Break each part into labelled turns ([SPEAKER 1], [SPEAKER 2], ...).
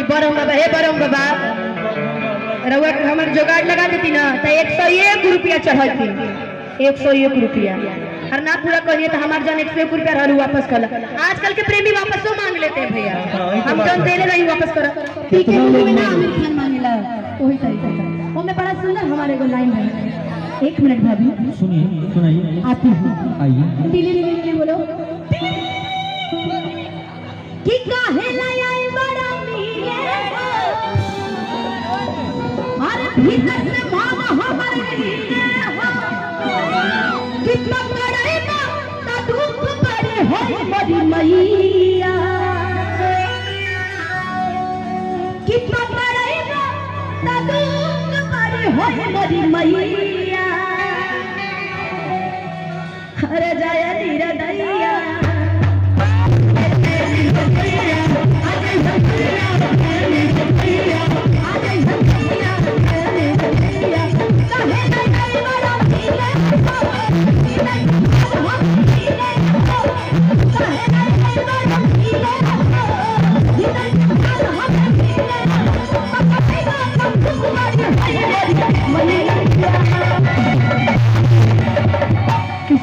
[SPEAKER 1] कि बरम बाबा हे बरम बाबा रउआ हमर जोगाड़ लगा देती ना तो 101 रुपया चढ़ती 101 रुपया और ना पूरा करिए तो हमार जन 101 रुपया रहू वापस कर। आजकल के प्रेमी वापसो मांग लेते हैं भैया, हम जन देले नहीं वापस कर पीके मूवी में ना आमिर खान मांगेला वही तरीका वो में बड़ा सुंदर हमारे को लाइन है। एक मिनट भाभी
[SPEAKER 2] सुनिए सुनाइए
[SPEAKER 1] आती हूँ
[SPEAKER 2] आइए
[SPEAKER 1] टिली बोलो कि काहे लाया बड़ा मिले अरे भीतर से मामा हमारे मिले कितना बड़े ना दुख बड़े हो मोरी मैया कितना बड़े ना दुख बड़े हो मोरी मैया अरे जय नीरा दैया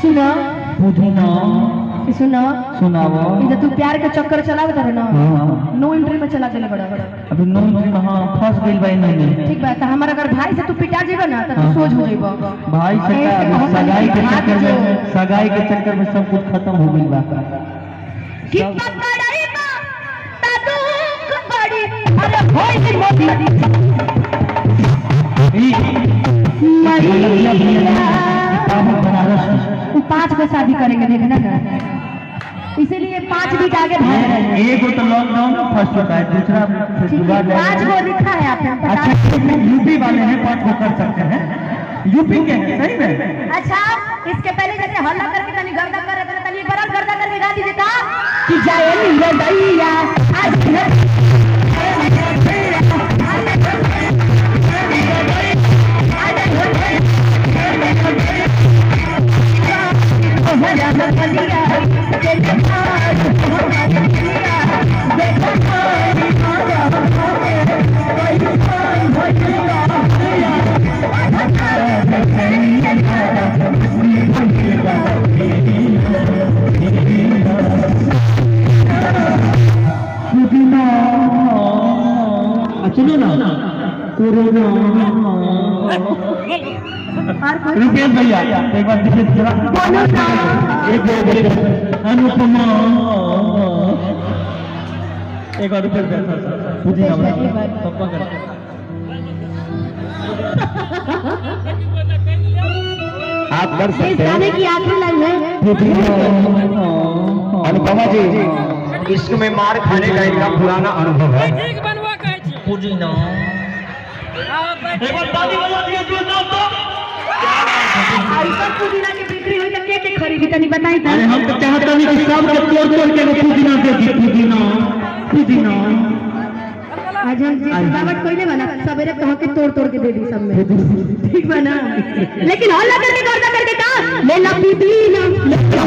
[SPEAKER 1] सुना सुना
[SPEAKER 2] सुनाओ
[SPEAKER 1] इधर तू प्यार के चक्कर चलावत रहे ना नो एंट्री में चला देले बड़ा
[SPEAKER 2] अभी नो एंट्री में हां फंस गइल भाई नहीं
[SPEAKER 1] ठीक बात है। हमारा अगर भाई से तू पिटा जेबा ना तो तू सोच हो जेबा
[SPEAKER 2] भाई से सगाई के चक्कर में सब कुछ खत्म हो गइल बा।
[SPEAKER 1] कितना बड़ाई बा तादुक बड़ी अरे होई से मोदी
[SPEAKER 2] बनारस
[SPEAKER 1] 5 को शादी करेंगे देखना ना इसीलिए 5 बीट आगे भाग रहे हैं।
[SPEAKER 2] एक तो लॉकडाउन फर्स्ट होता है दूसरा
[SPEAKER 1] 5 को लिखा है आपने
[SPEAKER 2] अच्छा यूपी वाले हैं 5 को कर सकते हैं यूपी के हैं सही में।
[SPEAKER 1] अच्छा इसके पहले जैसे हल्ला करके तनी गर्दा कर रहे थे तनी बड़ा गर्दा करके गा दीजिए था कि जाए नीरे दैया आज
[SPEAKER 2] सुनो ना कोरोना रुपेश भैया एक बार देखिए जरा एक अनुपमा एक बार रुपेश भैया पूछिए ना सबका कर आप कर सकते हैं
[SPEAKER 1] की आखिरी लाइन है
[SPEAKER 2] अनुपमा जी इश्क में मार खाने का इनका पुराना अनुभव है पुदीना एक बार ताली बजा दिए जोरदार तो
[SPEAKER 1] ऐसा पुदीना की बिक्री हुई तो के खरीदी तनी बताई था।
[SPEAKER 2] अरे हम तो चाहते नहीं कि सब लोग तोड़ के पुदीना दे दी पुदीना
[SPEAKER 1] आज हम जी सजावट कोइले बना सवेरे कह के तोड़ के दे दी सब में ठीक बना लेकिन हल्ला करके गर्दा करके का ले ला पुदीना ले ला